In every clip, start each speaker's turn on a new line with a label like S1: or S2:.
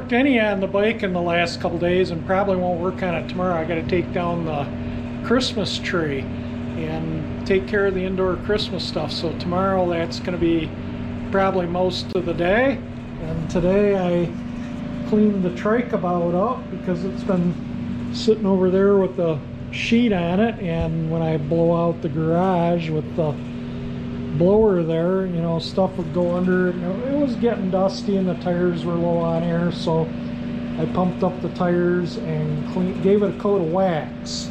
S1: worked any on the bike in the last couple days and probably won't work on it tomorrow. I got to take down the Christmas tree and take care of the indoor Christmas stuff. So tomorrow that's going to be probably most of the day. And today I cleaned the Trike about up because it's been sitting over there with the sheet on it, and when I blow out the garage with the blower there, you know, stuff would go under it. It was getting dusty and the tires were low on air, so I pumped up the tires and gave it a coat of wax.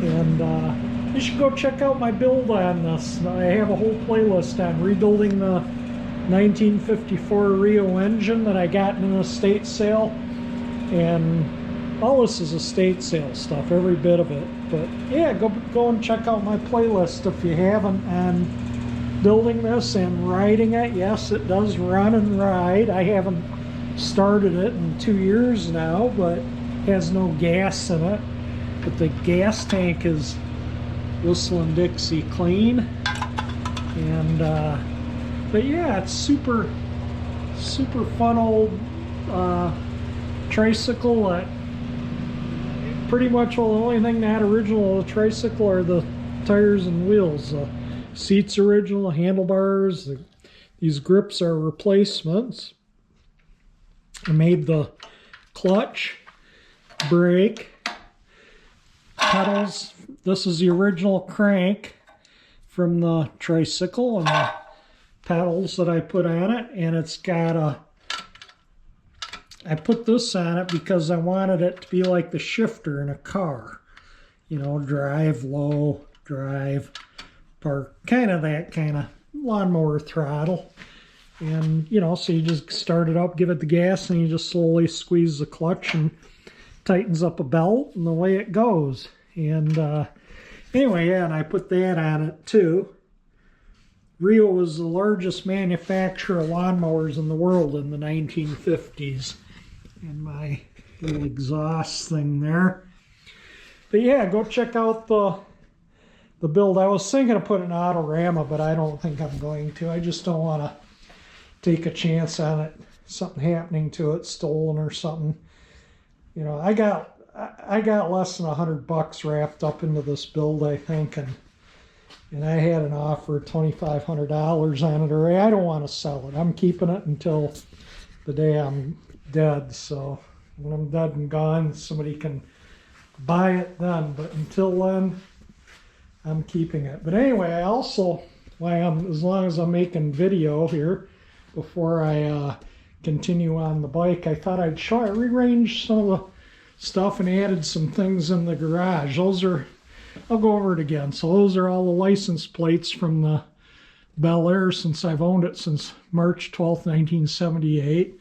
S1: And you should go check out my build on this. I have a whole playlist on rebuilding the 1954 Rio engine that I got in an estate sale, and all this is estate sale stuff, every bit of it. But yeah, go and check out my playlist if you haven't on building this and riding it. Yes, it does run and ride. I haven't started it in 2 years now, but it has no gas in it. But the gas tank is Whistling Dixie clean. And but yeah, it's super fun old tricycle. Pretty much the only thing not original of the tricycle are the tires and wheels. Seats original, handlebars. These grips are replacements. I made the clutch, brake, pedals. This is the original crank from the tricycle, and the pedals that I put on it. And it's got I put this on it because I wanted it to be like the shifter in a car. You know, drive low, drive, park, kind of that kind of lawnmower throttle. And you know, so you just start it up, give it the gas, and you just slowly squeeze the clutch and tightens up a belt, and the way it goes. And anyway, yeah, and I put that on it too. Rio was the largest manufacturer of lawnmowers in the world in the 1950s. And my little exhaust thing there. But yeah, go check out the build. I was thinking of putting an Autorama, but I don't think I'm going to. I just don't want to take a chance on it, something happening to it, stolen or something. You know, I got less than $100 wrapped up into this build, I think, and I had an offer of $2,500 on it already. I don't want to sell it. I'm keeping it until the day I'm dead. So when I'm dead and gone, somebody can buy it then. But until then, I'm keeping it. But anyway, I also, as long as I'm making video here, before I continue on the bike, I thought I'd I rearranged some of the stuff and added some things in the garage. Those are, I'll go over it again. So those are all the license plates from the Bel Air, since I've owned it since March 12th, 1978.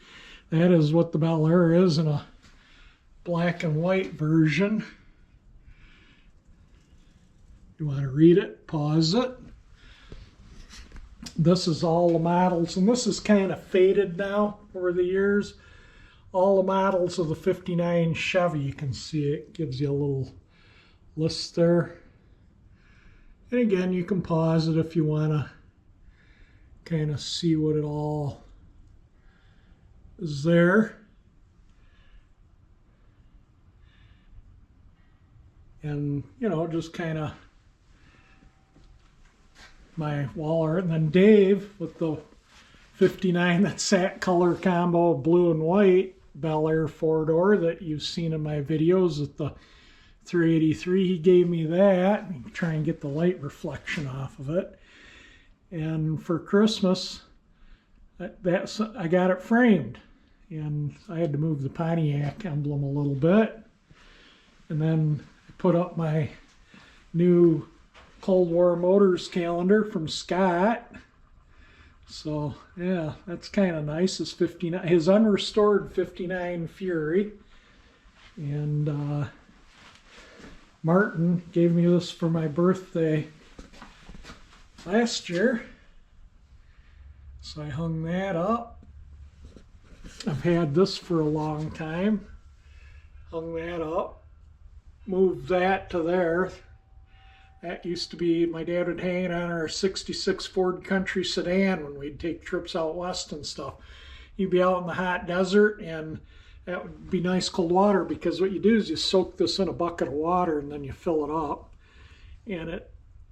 S1: That is what the Bel Air is in a black and white version. You want to read it, pause it. This is all the models, and this is kind of faded now over the years. All the models of the 59 Chevy, you can see it gives you a little list there. And again, you can pause it if you want to kind of see what it all is there. And, you know, just kind of my wall art. And then Dave with the 59, that satin color combo, blue and white Bel Air 4-door that you've seen in my videos with the 383. He gave me that. Try and get the light reflection off of it. And for Christmas, I got it framed. And I had to move the Pontiac emblem a little bit. And then I put up my new Cold War Motors calendar from Scott. So yeah, that's kind of nice. His unrestored 59 Fury. And Martin gave me this for my birthday last year. So I hung that up. I've had this for a long time. Hung that up. Moved that to there. That used to be, my dad would hang it on our 66 Ford Country sedan when we'd take trips out west and stuff. You'd be out in the hot desert, and that would be nice cold water, because what you do is you soak this in a bucket of water and then you fill it up, and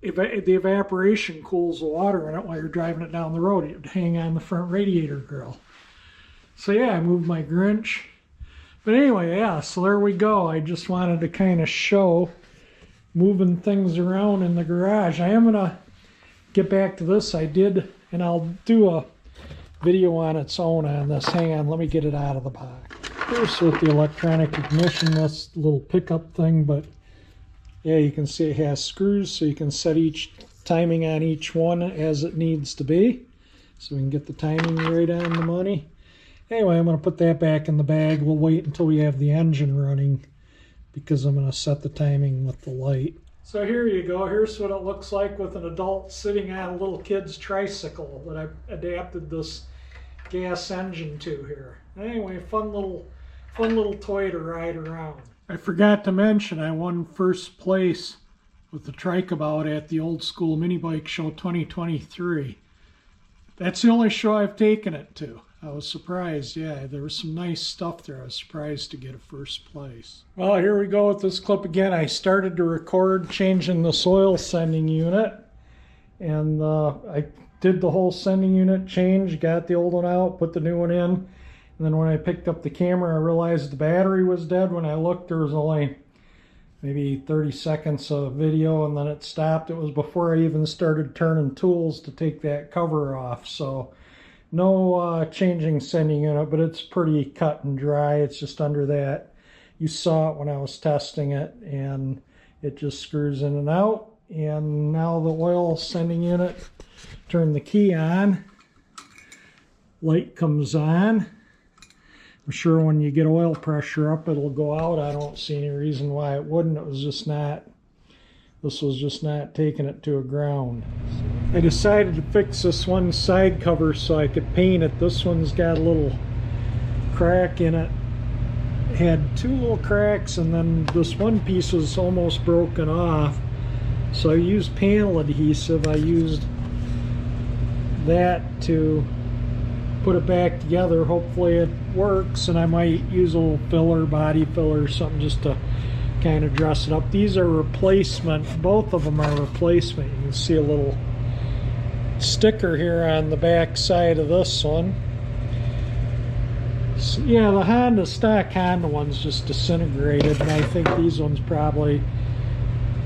S1: the evaporation cools the water in it while you're driving it down the road. It would hang on the front radiator grill. So yeah, I moved my Grinch. But anyway, yeah, so there we go. I just wanted to kind of show moving things around in the garage. I am going to get back to this. I did, and I'll do a video on its own on this. Hang on, let me get it out of the box. Here's with the electronic ignition, this little pickup thing, but yeah, you can see it has screws, so you can set each timing on each one as it needs to be, so we can get the timing right on the money. Anyway, I'm going to put that back in the bag. We'll wait until we have the engine running, because I'm going to set the timing with the light. So here you go. Here's what it looks like with an adult sitting on a little kid's tricycle that I adapted this gas engine to here. Anyway, fun little toy to ride around. I forgot to mention I won first place with the Trike about at the Old School Mini Bike Show 2023. That's the only show I've taken it to. I was surprised, yeah, there was some nice stuff there. I was surprised to get a first place. Well, here we go with this clip again. I started to record changing the soil sending unit, and I did the whole sending unit change, got the old one out, put the new one in, and then when I picked up the camera, I realized the battery was dead. When I looked, there was only maybe 30 seconds of video, and then it stopped. It was before I even started turning tools to take that cover off, so no changing sending unit, but it's pretty cut and dry. It's just under that. You saw it when I was testing it, and it just screws in and out. And now the oil sending unit, turn the key on, light comes on. I'm sure when you get oil pressure up, it'll go out. I don't see any reason why it wouldn't. It was just not, this was just not taking it to a ground. I decided to fix this one side cover so I could paint it. This one's got a little crack in it. It had two little cracks, and then this one piece was almost broken off. So I used panel adhesive. I used that to put it back together. Hopefully it works, and I might use a little filler, body filler or something, just to kind of dress it up. These are replacement. Both of them are replacement. You can see a little sticker here on the back side of this one. So, yeah, the stock Honda one's just disintegrated, and I think these ones probably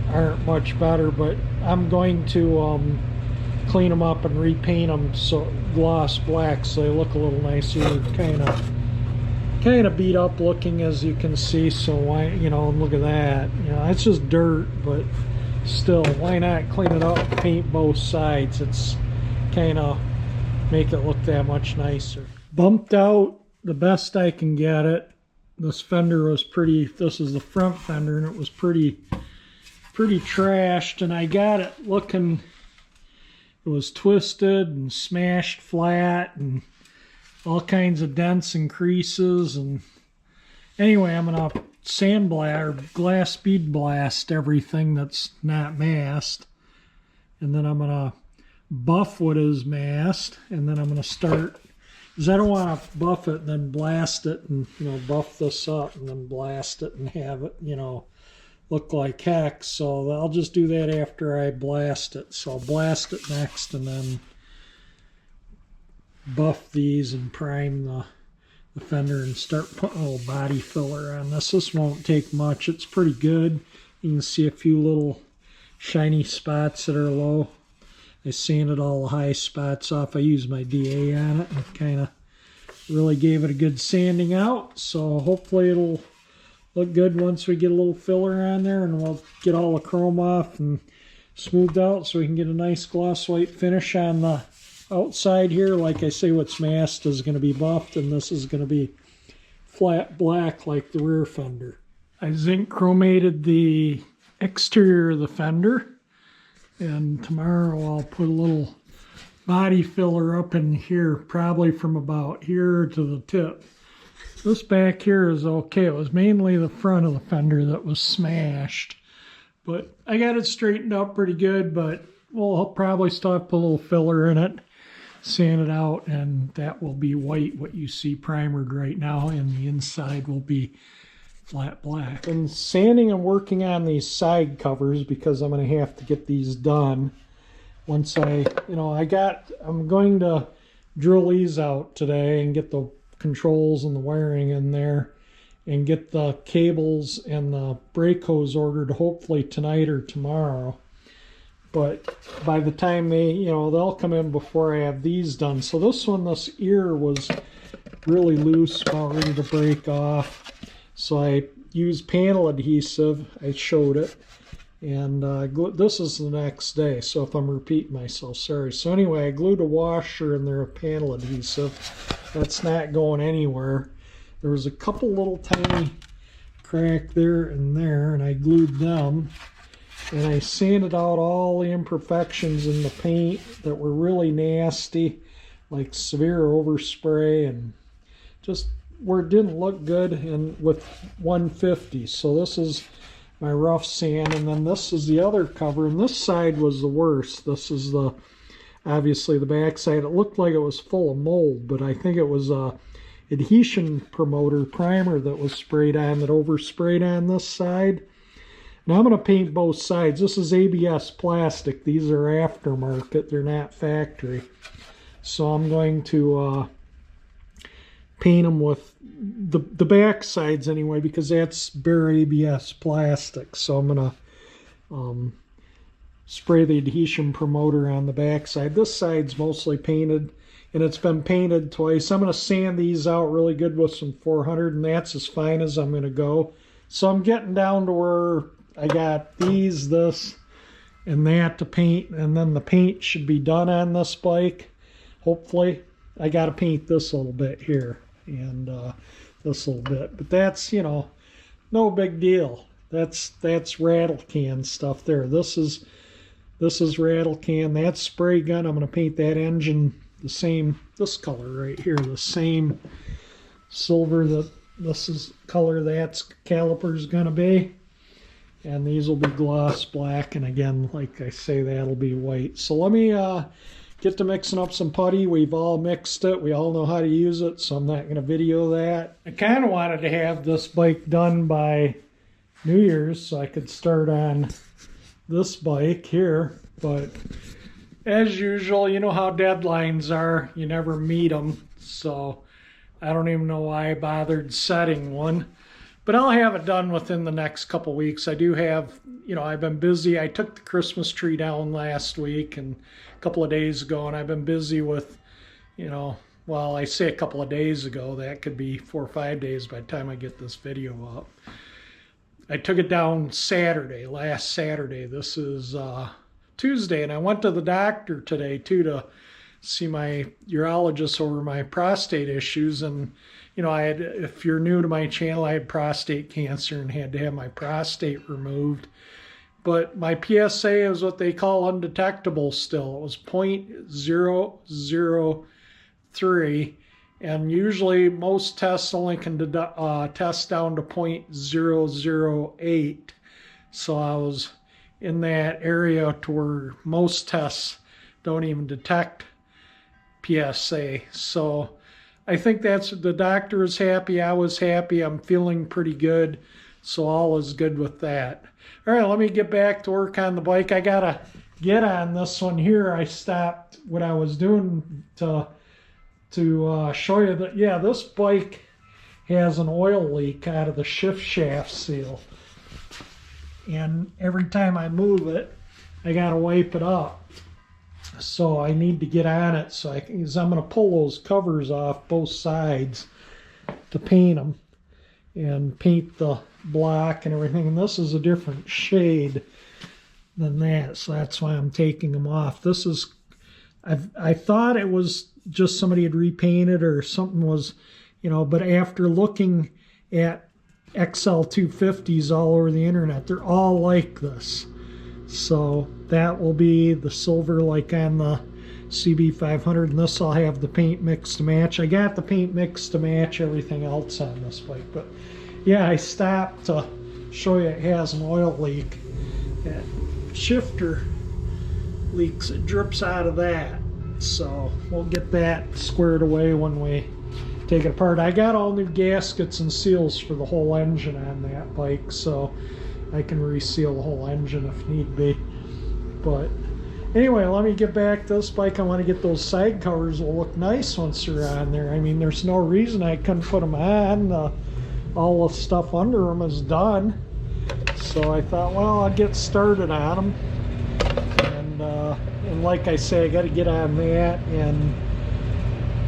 S1: aren't much better, but I'm going to clean them up and repaint them so gloss black, so they look a little nicer. Kind of beat up looking, as you can see, so why, you know, look at that. You know, it's just dirt, but still, why not clean it up, paint both sides? It's kind of make it look that much nicer. Bumped out the best I can get it. This fender was pretty, this is the front fender, and it was pretty trashed, and I got it looking, it was twisted and smashed flat and all kinds of dents and creases. And anyway, I'm gonna sandblast or glass bead blast everything that's not masked, and then I'm gonna buff what is masked, and then I'm gonna start, because I don't want to buff it and then blast it and, you know, buff this up and then blast it and have it, you know, look like heck. So I'll just do that after I blast it. So I'll blast it next, and then buff these and prime the fender and start putting a little body filler on this. This won't take much. It's pretty good. You can see a few little shiny spots that are low. I sanded all the high spots off. I used my DA on it and kind of really gave it a good sanding out. So hopefully it'll look good once we get a little filler on there, and we'll get all the chrome off and smoothed out so we can get a nice gloss white finish on the outside here. Like I say, what's masked is going to be buffed, and this is going to be flat black like the rear fender. I zinc chromated the exterior of the fender, and tomorrow I'll put a little body filler up in here, probably from about here to the tip. This back here is okay. It was mainly the front of the fender that was smashed, but I got it straightened up pretty good. But we'll probably still have to put a little filler in it. sand it out, and that will be white, what you see primered right now, and the inside will be flat black. And sanding and working on these side covers because I'm going to have to get these done once I'm going to drill these out today and get the controls and the wiring in there and get the cables and the brake hose ordered hopefully tonight or tomorrow. But by the time they'll come in before I have these done. So this ear was really loose, about ready to break off. So I used panel adhesive, I showed it, and this is the next day, so if I'm repeating myself, sorry. So anyway, I glued a washer in there of panel adhesive. That's not going anywhere. There was a couple little tiny crack there and there, and I glued them. And I sanded out all the imperfections in the paint that were really nasty, like severe overspray and just where it didn't look good, and with 150. So this is my rough sand, and then this is the other cover, and this side was the worst. This is obviously the back side. It looked like it was full of mold, but I think it was a adhesion promoter primer that was sprayed on, that oversprayed on this side. Now I'm going to paint both sides. This is ABS plastic. These are aftermarket. They're not factory. So I'm going to paint them with the back sides anyway, because that's bare ABS plastic. So I'm going to spray the adhesion promoter on the back side. This side's mostly painted, and it's been painted twice. I'm going to sand these out really good with some 400, and that's as fine as I'm going to go. So I'm getting down to where I got this, and that to paint, and then the paint should be done on this bike. Hopefully, I got to paint this a little bit here, and this little bit. But that's, no big deal. That's rattle can stuff there. This is rattle can. That's spray gun. I'm going to paint that engine the same, this color right here, the same silver that this is color that's caliper's going to be. And these will be gloss black, and again, like I say, that'll be white. So let me get to mixing up some putty. We've all mixed it. We all know how to use it, so I'm not going to video that. I kind of wanted to have this bike done by New Year's so I could start on this bike here, but as usual, you know how deadlines are. You never meet them, so I don't even know why I bothered setting one. But I'll have it done within the next couple weeks. I do have, I've been busy. I took the Christmas tree down last week and a couple of days ago, and I've been busy with, well, I say a couple of days ago. That could be 4 or 5 days by the time I get this video up. I took it down last Saturday. This is Tuesday, and I went to the doctor today, too, to see my urologist over my prostate issues. And if you're new to my channel, I had prostate cancer and had to have my prostate removed. But my PSA is what they call undetectable still. It was 0.003, and usually most tests only can test down to 0.008. So I was in that area to where most tests don't even detect PSA. So I think the doctor is happy. I was happy. I'm feeling pretty good. So all is good with that. All right, let me get back to work on the bike. I got to get on this one here. I stopped what I was doing to show you that, yeah, this bike has an oil leak out of the shift shaft seal. And every time I move it, I got to wipe it up. So I need to get on it. So I'm going to pull those covers off both sides to paint them and paint the block and everything. And this is a different shade than that, so that's why I'm taking them off. This is, I thought it was just somebody had repainted or something was, but after looking at XL250s all over the internet, they're all like this. So that will be the silver like on the CB500, and this I'll have the paint mix to match. I got the paint mix to match everything else on this bike, but yeah, I stopped to show you it has an oil leak. That shifter leaks, it drips out of that. So we'll get that squared away when we take it apart. I got all new gaskets and seals for the whole engine on that bike, so I can reseal the whole engine if need be. But anyway, let me get back to this bike. I want to get those side covers. Will look nice once they're on there. I mean, there's no reason I couldn't put them on. All the stuff under them is done. So I thought, well, I'll get started on them. And like I say, I got to get on that and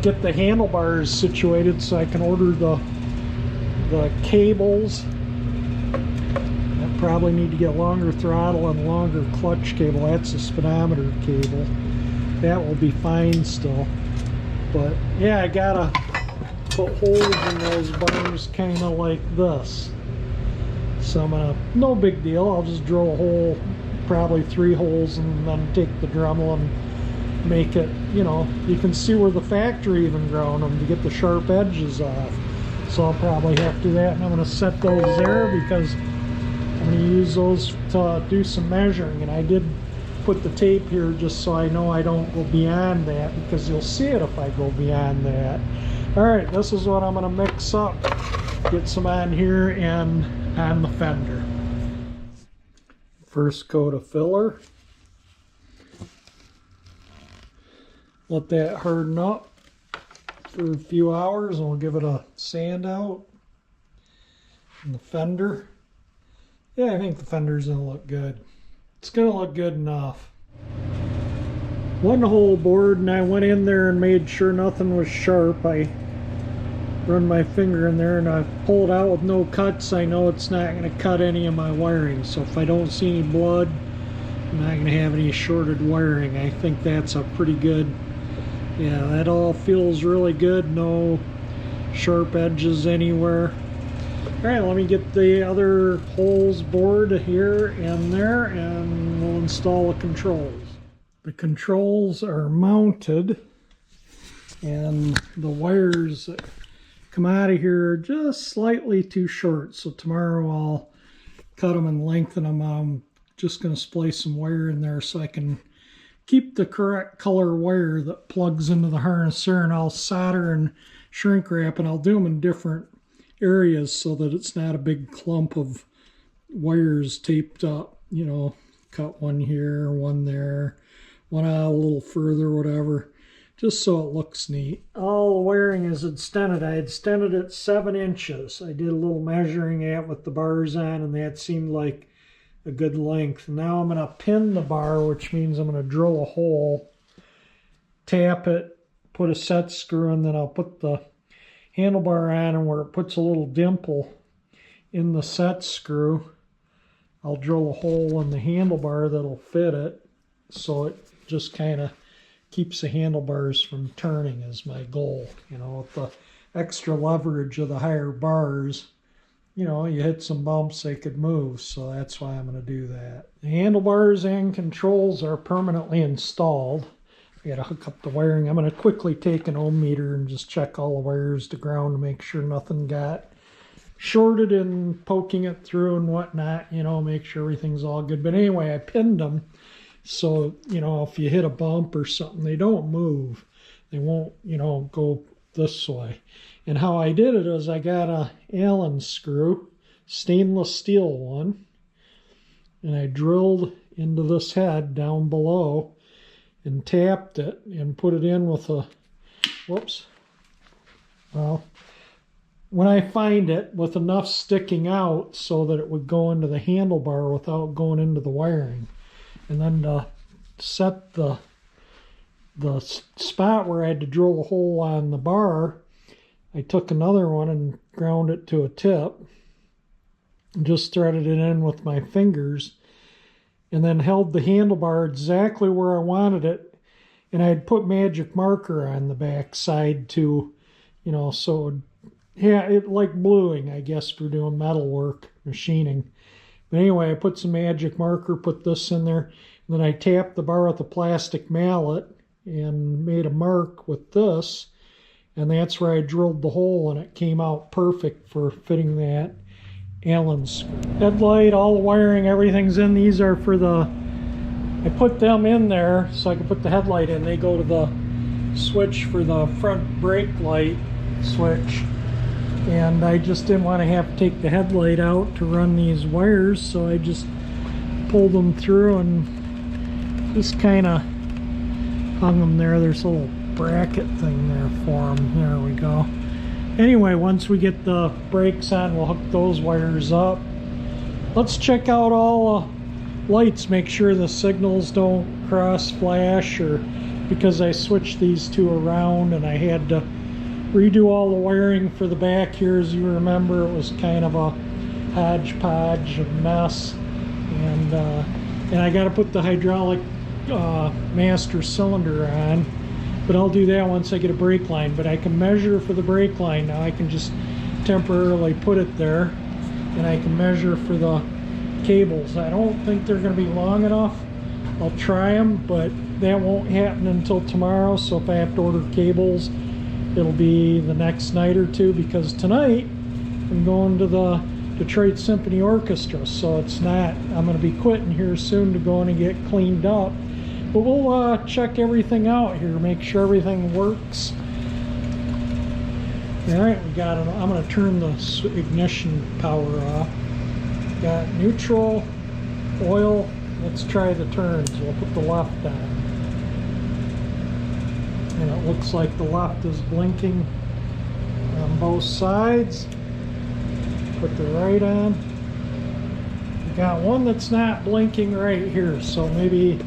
S1: get the handlebars situated so I can order the cables. I probably need to get longer throttle and longer clutch cable. That's the speedometer cable. That will be fine still. But yeah, I gotta put holes in those bars kind of like this. So I'm gonna, no big deal, I'll just drill a hole, probably 3 holes, and then take the Dremel and make it, you know, you can see where the factory even ground them to get the sharp edges off. So I'll probably have to do that, and I'm gonna set those there because I'm gonna use those to do some measuring. And I did put the tape here just so I know I don't go beyond that, because you'll see it if I go beyond that. Alright, this is what I'm gonna mix up. Get some on here and on the fender. First coat of filler. Let that harden up for a few hours and we'll give it a sand out. And the fender. Yeah, I think the fender's gonna look good. It's gonna look good enough. One hole bored, and I went in there and made sure nothing was sharp. I run my finger in there and I pull it out with no cuts. I know it's not going to cut any of my wiring, so if I don't see any blood, I'm not going to have any shorted wiring. I think that's a pretty good, yeah, that all feels really good. No sharp edges anywhere. Alright, let me get the other holes bored here and there, and we'll install the controls. The controls are mounted, and the wires that come out of here are just slightly too short, so tomorrow I'll cut them and lengthen them. I'm just going to splice some wire in there so I can keep the correct color wire that plugs into the harness there, and I'll solder and shrink wrap, and I'll do them in different areas so that it's not a big clump of wires taped up. You know, cut one here, one there, one out a little further, whatever, just so it looks neat. All the wiring is extended. I extended it 7 inches. I did a little measuring at with the bars on, and that seemed like a good length. Now I'm going to pin the bar, which means I'm going to drill a hole, tap it, put a set screw, and then I'll put the handlebar on, and where it puts a little dimple in the set screw, I'll drill a hole in the handlebar that'll fit it, so it just kind of keeps the handlebars from turning is my goal. You know, with the extra leverage of the higher bars, you know, you hit some bumps, they could move, so that's why I'm going to do that. The handlebars and controls are permanently installed. I got to hook up the wiring. I'm going to quickly take an ohm meter and just check all the wires to ground to make sure nothing got shorted and poking it through and whatnot, you know, make sure everything's all good. But anyway, I pinned them so, you know, if you hit a bump or something, they don't move. They won't, you know, go this way. And how I did it is I got a Allen screw, stainless steel one, and I drilled into this head down below and tapped it and put it in with a, whoops, well, when I find it, with enough sticking out so that it would go into the handlebar without going into the wiring. And then to set the spot where I had to drill a hole on the bar, I took another one and ground it to a tip, and just threaded it in with my fingers, and then held the handlebar exactly where I wanted it. And I had put magic marker on the back side to, you know, so yeah, it like bluing, I guess, for doing metal work, machining. But anyway, I put some magic marker, put this in there, and then I tapped the bar with a plastic mallet and made a mark with this, and that's where I drilled the hole, and it came out perfect for fitting that Allen screw. Headlight, all the wiring, everything's in. These are for the, I put them in there so I could put the headlight in. They go to the switch for the front brake light switch, and I just didn't want to have to take the headlight out to run these wires, so I just pulled them through and just kind of hung them there. There's a little bracket thing there for them. There we go. Anyway, once we get the brakes on, we'll hook those wires up. Let's check out all the lights, make sure the signals don't cross flash, or because I switched these two around and I had to redo all the wiring for the back here. As you remember, it was kind of a hodgepodge of mess, and I got to put the hydraulic master cylinder on, but I'll do that once I get a brake line. But I can measure for the brake line now. I can just temporarily put it there, and I can measure for the cables. I don't think they're going to be long enough. I'll try them, but that won't happen until tomorrow. So if I have to order cables, it'll be the next night or two, because tonight I'm going to the Detroit Symphony Orchestra, so it's not, I'm going to be quitting here soon to go in and get cleaned up. But we'll check everything out here, make sure everything works. Alright, we got it. I'm going to turn the ignition power off. Got neutral, oil. Let's try the turns. We'll put the left on. And it looks like the left is blinking on both sides. Put the right on. We got one that's not blinking right here, so maybe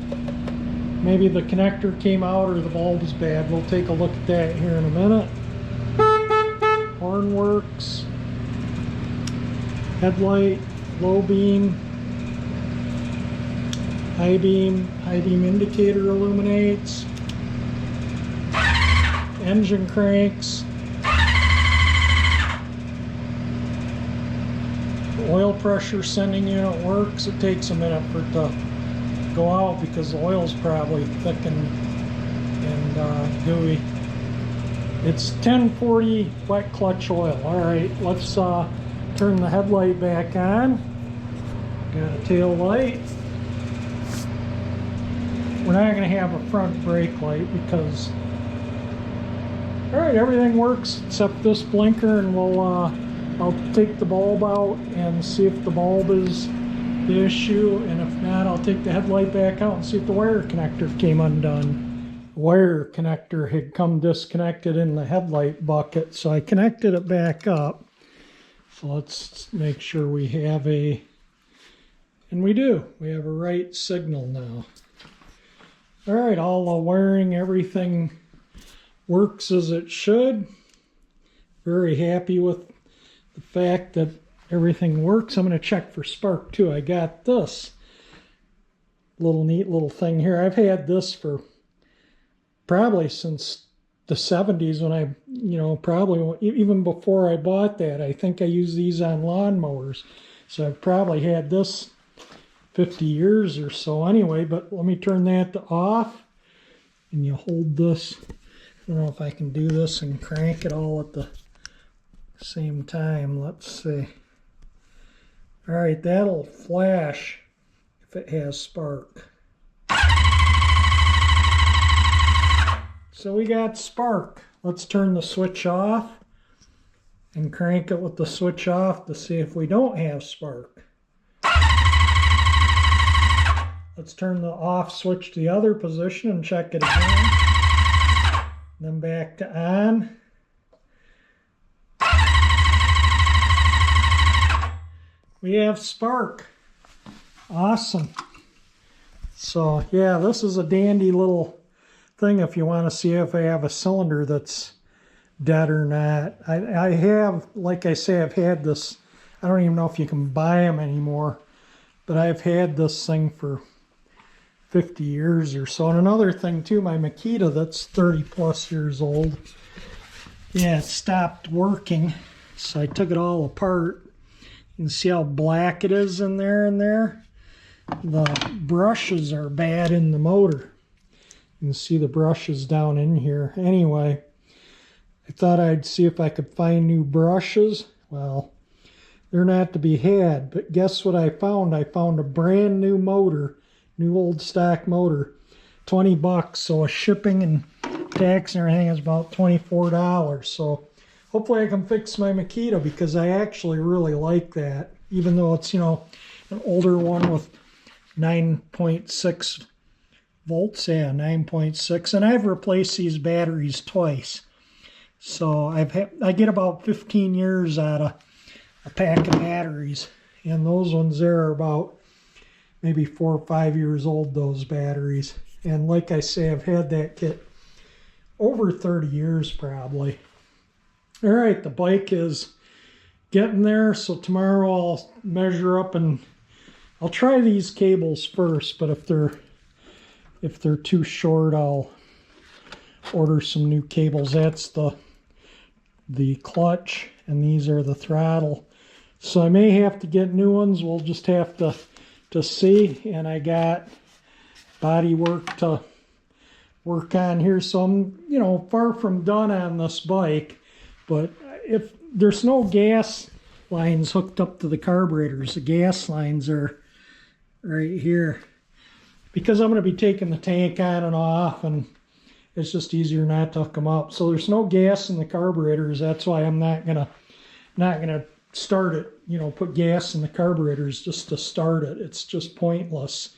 S1: the connector came out or the bulb is bad. We'll take a look at that here in a minute. Horn works. Headlight, low beam, high beam indicator illuminates. Engine cranks. The oil pressure sending unit works. It takes a minute for it to go out because the oil's probably thick and gooey. It's 1040 wet clutch oil. Alright, let's turn the headlight back on. Got a tail light. We're not going to have a front brake light because, alright, everything works except this blinker, and I'll take the bulb out and see if the bulb is the issue, and if not, I'll take the headlight back out and see if the wire connector came undone. The wire connector had come disconnected in the headlight bucket, so I connected it back up. So let's make sure we have and we do. We have a right signal now. Alright, all the wiring, everything works as it should. Very happy with the fact that everything works. I'm going to check for spark too. I got this neat little thing here. I've had this for probably since the 70s when I, probably even before I bought that. I think I use these on lawnmowers. So I've probably had this 50 years or so anyway, but let me turn that to off, and you hold this. I don't know if I can do this and crank it all at the same time. Let's see. All right, that'll flash if it has spark. So we got spark. Let's turn the switch off and crank it with the switch off to see if we don't have spark. Let's turn the off switch to the other position and check it again. Then back to on. We have spark. Awesome. So yeah, this is a dandy little thing if you want to see if I have a cylinder that's dead or not. I have, like I say, I've had this. I don't even know if you can buy them anymore, but I've had this thing for 50 years or so. And another thing too, my Makita that's 30 plus years old, yeah, it stopped working, so I took it all apart. You can see how black it is in there. The brushes are bad in the motor. You can see the brushes down in here. Anyway, I thought I'd see if I could find new brushes. Well, they're not to be had, but guess what I found? I found a brand new motor, new old stock motor, 20 bucks. So a shipping and tax and everything is about $24. So hopefully I can fix my Makita, because I actually really like that, even though it's, you know, an older one with 9.6 volts. Yeah, 9.6, and I've replaced these batteries twice. So I get about 15 years out of a pack of batteries, and those ones there are about maybe 4 or 5 years old, those batteries. And like I say, I've had that kit over 30 years probably. All right, the bike is getting there, so tomorrow I'll measure up and I'll try these cables first, but if they're too short, I'll order some new cables. That's the clutch, and these are the throttle. So I may have to get new ones. We'll just have to see. And I got bodywork to work on here, so I'm, you know, far from done on this bike. But if there's no gas lines hooked up to the carburetors, the gas lines are right here, because I'm going to be taking the tank on and off, and it's just easier not to hook them up. So there's no gas in the carburetors. That's why I'm not gonna start it, you know, put gas in the carburetors just to start it. It's just pointless.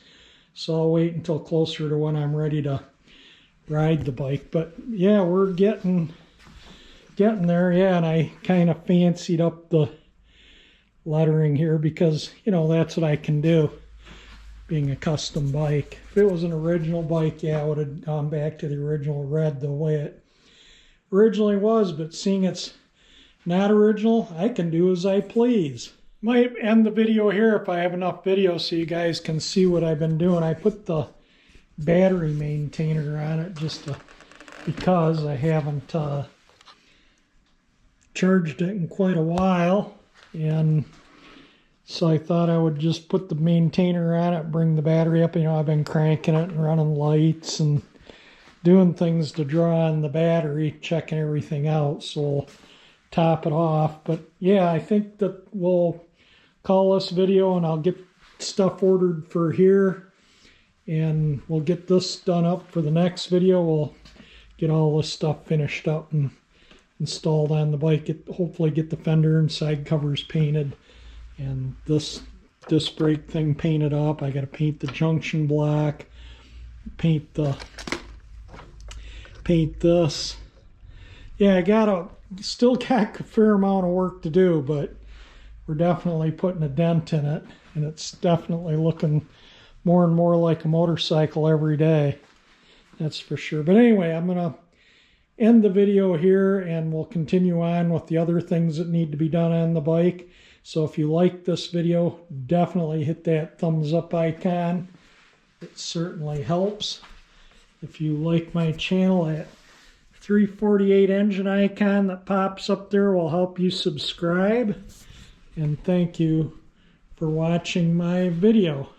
S1: So I'll wait until closer to when I'm ready to ride the bike. But yeah, we're getting there. Yeah, and I kind of fancied up the lettering here because, you know, that's what I can do, being a custom bike. If it was an original bike, yeah, I would have gone back to the original red the way it originally was. But seeing it's not original, I can do as I please. Might end the video here if I have enough video so you guys can see what I've been doing. I put the battery maintainer on it just because I haven't charged it in quite a while, and so I thought I would just put the maintainer on it, bring the battery up. You know, I've been cranking it and running lights and doing things to draw on the battery, checking everything out, so we'll top it off. But yeah, I think that we'll call this video, and I'll get stuff ordered for here, and we'll get this done up for the next video. We'll get all this stuff finished up and installed on the bike, hopefully get the fender and side covers painted, and this disc brake thing painted up. I got to paint the junction block, paint this. Yeah, I still got a fair amount of work to do, but we're definitely putting a dent in it, and it's definitely looking more and more like a motorcycle every day. That's for sure. But anyway, I'm gonna end the video here, and we'll continue on with the other things that need to be done on the bike. So if you like this video, definitely hit that thumbs up icon. It certainly helps. If you like my channel, that 348 engine icon that pops up there will help you subscribe. And thank you for watching my video.